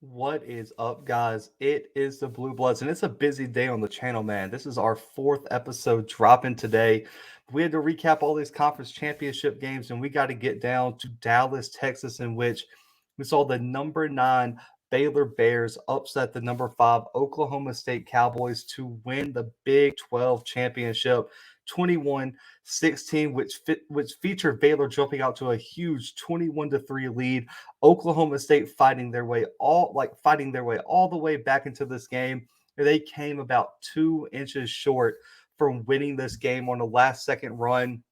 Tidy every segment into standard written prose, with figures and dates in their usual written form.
What is up, guys? It is the Bluebloods, and it's a busy day on the channel, man. This is our fourth episode dropping today. We had to recap all these conference championship games, and we got to get down to Dallas, Texas, in which we saw the number 9 Baylor Bears upset the number 5 Oklahoma State Cowboys to win the Big 12 championship 21-16, which featured Baylor jumping out to a huge 21-3 lead. Oklahoma State fighting their way all the way back into this game. They came about 2 inches short from winning this game on a last second run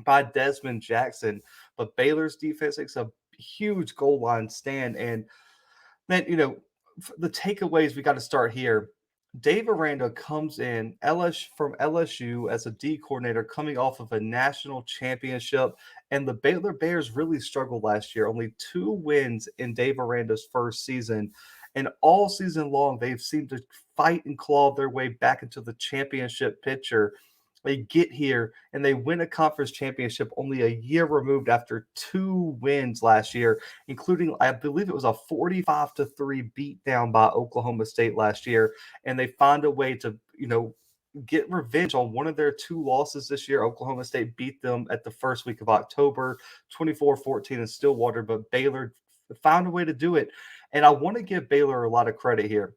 by Desmond Jackson. But Baylor's defense takes a huge goal line stand. And then, the takeaways, we got to start here. Dave Aranda comes in from LSU as a D coordinator coming off of a national championship. And the Baylor Bears really struggled last year. Only 2 wins in Dave Aranda's first season. And all season long, they've seemed to fight and claw their way back into the championship picture. They get here and they win a conference championship only a year removed after 2 wins last year, including, I believe it was a 45-3 beatdown by Oklahoma State last year. And they find a way to, get revenge on one of their 2 losses this year. Oklahoma State beat them at the first week of October, 24-14 in Stillwater, but Baylor found a way to do it. And I want to give Baylor a lot of credit here.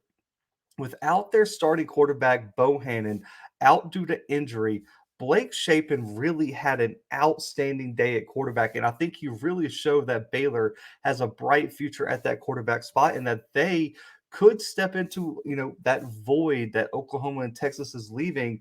Without their starting quarterback, Bohannon, out due to injury, Blake Shapen really had an outstanding day at quarterback. And I think he really showed that Baylor has a bright future at that quarterback spot and that they could step into, that void that Oklahoma and Texas is leaving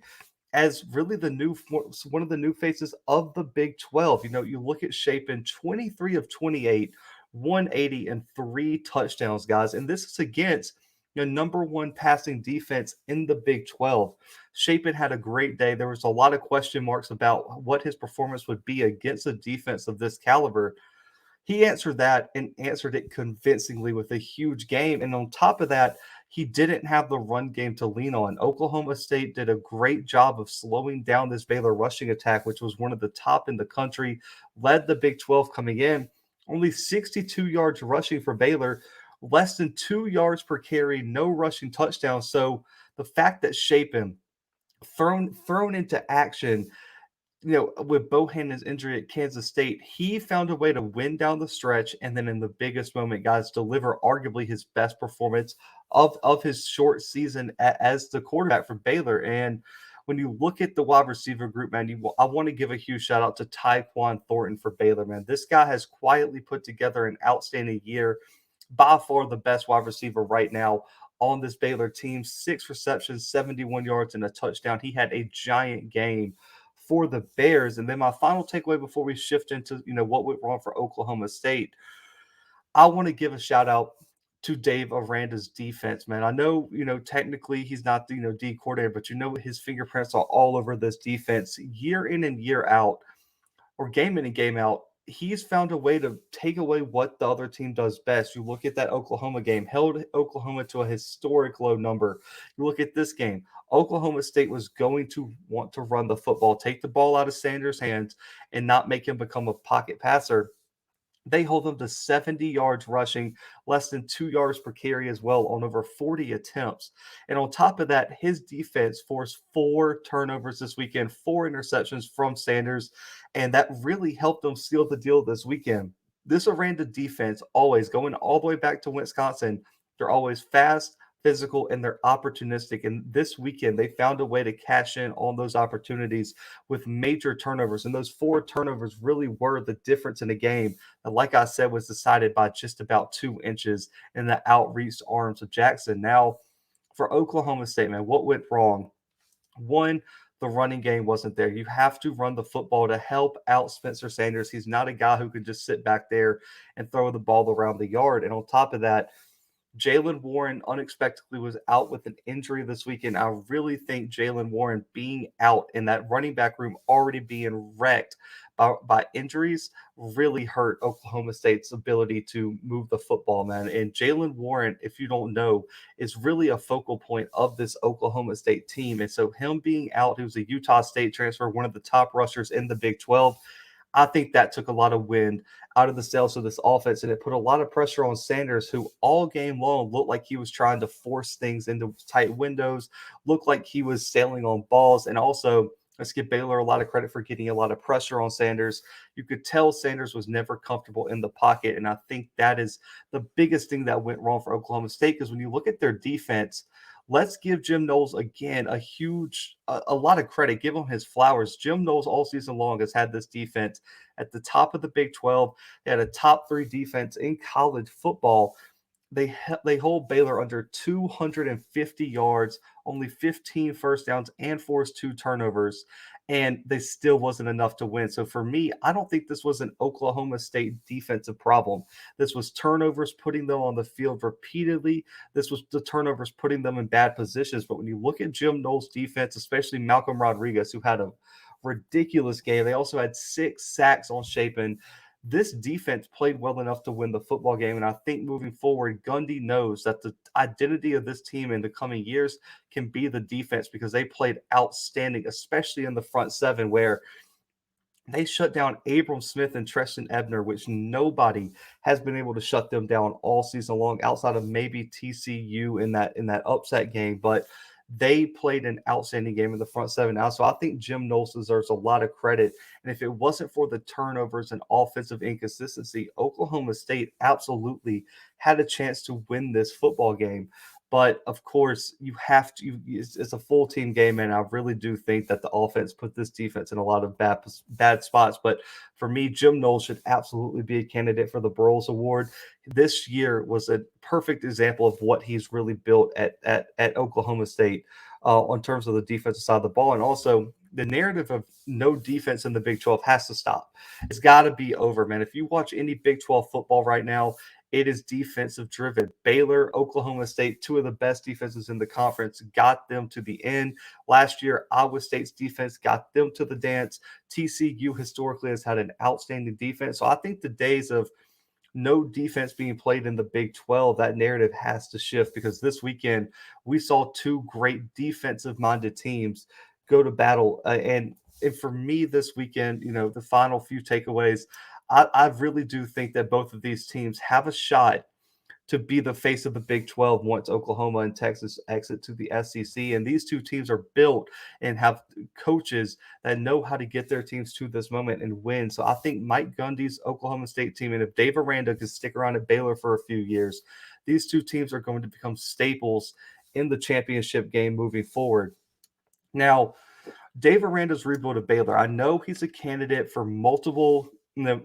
as really one of the new faces of the Big 12. You look at Shapen, 23 of 28, 180 and 3 touchdowns, guys. And this is against the number 1 passing defense in the Big 12. Shapen had a great day. There was a lot of question marks about what his performance would be against a defense of this caliber. He answered that and answered it convincingly with a huge game. And on top of that, he didn't have the run game to lean on. Oklahoma State did a great job of slowing down this Baylor rushing attack, which was one of the top in the country, led the Big 12 coming in. Only 62 yards rushing for Baylor, less than 2 yards per carry, no rushing touchdowns. So the fact that Shapen thrown into action, with Bohannon's injury at Kansas State, he found a way to win down the stretch, and then in the biggest moment, guys, deliver arguably his best performance of his short season as the quarterback for Baylor. And when you look at the wide receiver group, man, I want to give a huge shout out to Tyquan Thornton for Baylor, man. This guy has quietly put together an outstanding year, by far the best wide receiver right now on this Baylor team. 6 receptions, 71 yards, and a touchdown. He had a giant game for the Bears. And then my final takeaway before we shift into, what went wrong for Oklahoma State, I want to give a shout out to Dave Aranda's defense, man. I know, technically he's not the, D coordinator, but his fingerprints are all over this defense year in and year out, or game in and game out. He's found a way to take away what the other team does best. You look at that Oklahoma game, held Oklahoma to a historic low number. You look at this game, Oklahoma State was going to want to run the football, take the ball out of Sanders' hands, and not make him become a pocket passer. They hold them to 70 yards rushing, less than 2 yards per carry as well on over 40 attempts. And on top of that, his defense forced 4 turnovers this weekend, 4 interceptions from Sanders, and that really helped them seal the deal this weekend. This Aranda defense, always going all the way back to Wisconsin, they're always fast, physical, and they're opportunistic. And this weekend, they found a way to cash in on those opportunities with major turnovers. And those 4 turnovers really were the difference in the game. And like I said, was decided by just about 2 inches in the outreached arms of Jackson. Now, for Oklahoma State, man, what went wrong? One, the running game wasn't there. You have to run the football to help out Spencer Sanders. He's not a guy who can just sit back there and throw the ball around the yard. And on top of that, Jaylen Warren unexpectedly was out with an injury this weekend. I really think Jaylen Warren being out in that running back room already being wrecked by injuries really hurt Oklahoma State's ability to move the football, man. And Jaylen Warren, if you don't know, is really a focal point of this Oklahoma State team. And so him being out, he was a Utah State transfer, one of the top rushers in the Big 12. I think that took a lot of wind out of the sails of this offense, and it put a lot of pressure on Sanders, who all game long looked like he was trying to force things into tight windows, looked like he was sailing on balls, and also let's give Baylor a lot of credit for getting a lot of pressure on Sanders. You could tell Sanders was never comfortable in the pocket, and I think that is the biggest thing that went wrong for Oklahoma State, because when you look at their defense, let's give Jim Knowles again a lot of credit. Give him his flowers. Jim Knowles all season long has had this defense at the top of the Big 12. They had a top 3 defense in college football. They hold Baylor under 250 yards, only 15 first downs, and forced 2 turnovers, and they still wasn't enough to win. So for me, I don't think this was an Oklahoma State defensive problem. This was turnovers putting them on the field repeatedly. This was the turnovers putting them in bad positions. But when you look at Jim Knowles' defense, especially Malcolm Rodriguez, who had a ridiculous game, they also had 6 sacks on Shapen. This defense played well enough to win the football game. And I think moving forward, Gundy knows that the identity of this team in the coming years can be the defense, because they played outstanding, especially in the front seven, where they shut down Abram Smith and Treston Ebner, which nobody has been able to shut them down all season long, outside of maybe TCU in that upset game. But they played an outstanding game in the front seven now. So I think Jim Knowles deserves a lot of credit. And if it wasn't for the turnovers and offensive inconsistency, Oklahoma State absolutely had a chance to win this football game. But of course, you have to. It's a full team game, and I really do think that the offense put this defense in a lot of bad spots. But for me, Jim Knowles should absolutely be a candidate for the Broyles Award. This year was a perfect example of what he's really built at Oklahoma State in terms of the defensive side of the ball, and also the narrative of no defense in the Big 12 has to stop. It's got to be over, man. If you watch any Big 12 football right now, it is defensive driven. Baylor, Oklahoma State, 2 of the best defenses in the conference, got them to the end. Last year, Iowa State's defense got them to the dance. TCU historically has had an outstanding defense. So I think the days of no defense being played in the Big 12, that narrative has to shift, because this weekend we saw 2 great defensive minded teams go to battle. And for me this weekend, the final few takeaways, I really do think that both of these teams have a shot to be the face of the Big 12 once Oklahoma and Texas exit to the SEC. And these 2 teams are built and have coaches that know how to get their teams to this moment and win. So I think Mike Gundy's Oklahoma State team, and if Dave Aranda can stick around at Baylor for a few years, these 2 teams are going to become staples in the championship game moving forward. Now, Dave Aranda's rebuild of Baylor, I know he's a candidate for multiple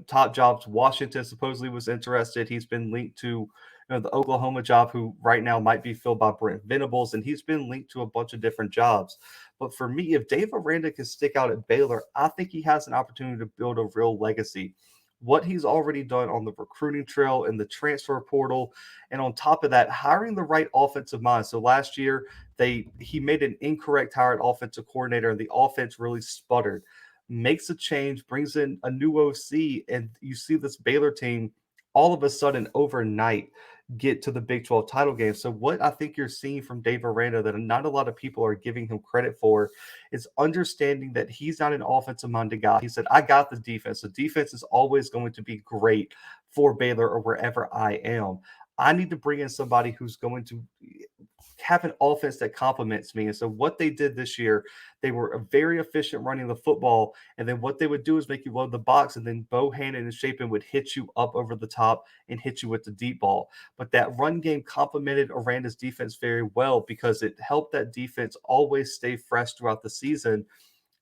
top jobs. Washington supposedly was interested. He's been linked to the Oklahoma job, who right now might be filled by Brent Venables, and he's been linked to a bunch of different jobs. But for me, if Dave Aranda can stick out at Baylor, I think he has an opportunity to build a real legacy. What he's already done on the recruiting trail and the transfer portal, and on top of that, hiring the right offensive mind. So last year, he made an incorrect hire at offensive coordinator, and the offense really sputtered. Makes a change, brings in a new OC, and you see this Baylor team all of a sudden overnight get to the Big 12 title game. So what I think you're seeing from Dave Aranda that not a lot of people are giving him credit for is understanding that he's not an offensive minded guy. He said, I got the defense. The defense is always going to be great for Baylor or wherever I am. I need to bring in somebody who's going to have an offense that complements me. And so what they did this year, they were very efficient running the football. And then what they would do is make you load the box, and then Bohannon and Shapen would hit you up over the top and hit you with the deep ball. But that run game complemented Aranda's defense very well, because it helped that defense always stay fresh throughout the season.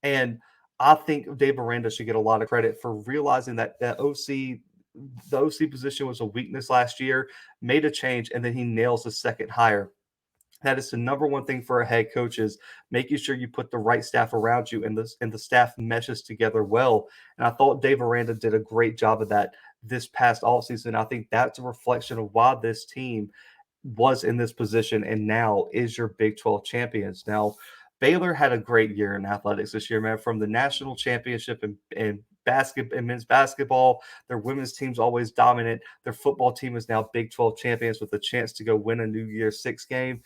And I think Dave Aranda should get a lot of credit for realizing that the OC position was a weakness last year, made a change, and then he nails the second hire. That is the number one thing for a head coach, is making sure you put the right staff around you, and the staff meshes together well. And I thought Dave Aranda did a great job of that this past offseason. I think that's a reflection of why this team was in this position and now is your Big 12 champions. Now, Baylor had a great year in athletics this year, man, from the national championship in men's basketball. Their women's team's always dominant. Their football team is now Big 12 champions with a chance to go win a New Year's Six game.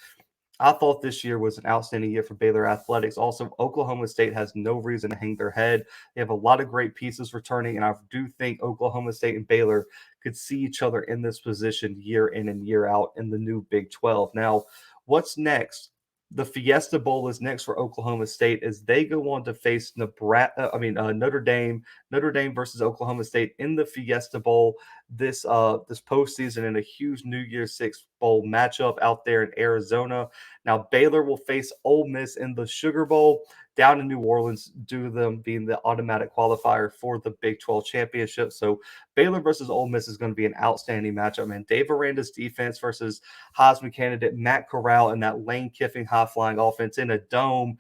I thought this year was an outstanding year for Baylor athletics. Also, Oklahoma State has no reason to hang their head. They have a lot of great pieces returning, and I do think Oklahoma State and Baylor could see each other in this position year in and year out in the new Big 12. Now, what's next? The Fiesta Bowl is next for Oklahoma State as they go on to face Notre Dame. Notre Dame versus Oklahoma State in the Fiesta Bowl this postseason in a huge New Year's Six Bowl matchup out there in Arizona. Now Baylor will face Ole Miss in the Sugar Bowl down in New Orleans due to them being the automatic qualifier for the Big 12 championship. So Baylor versus Ole Miss is going to be an outstanding matchup, man. Dave Aranda's defense versus Heisman candidate Matt Corral and that Lane Kiffin high-flying offense in a dome.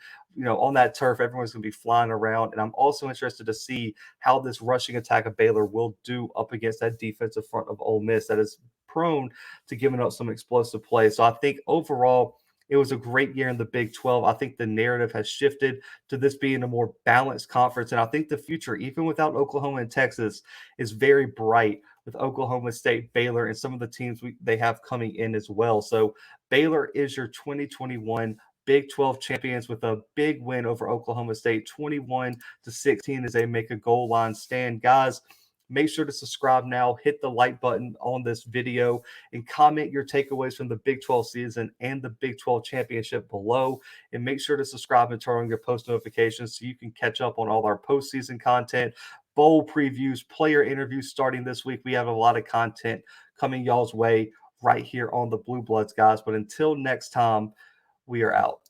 On that turf, everyone's going to be flying around. And I'm also interested to see how this rushing attack of Baylor will do up against that defensive front of Ole Miss that is prone to giving up some explosive plays. So I think overall, it was a great year in the Big 12. I think the narrative has shifted to this being a more balanced conference. And I think the future, even without Oklahoma and Texas, is very bright with Oklahoma State, Baylor, and some of the teams they have coming in as well. So Baylor is your 2021 Big 12 champions with a big win over Oklahoma State, 21-16 as they make a goal line stand. Guys, make sure to subscribe now, hit the like button on this video, and comment your takeaways from the Big 12 season and the Big 12 championship below. And make sure to subscribe and turn on your post notifications so you can catch up on all our postseason content, bowl previews, player interviews starting this week. We have a lot of content coming y'all's way right here on the Blue Bloods, guys. But until next time, we are out.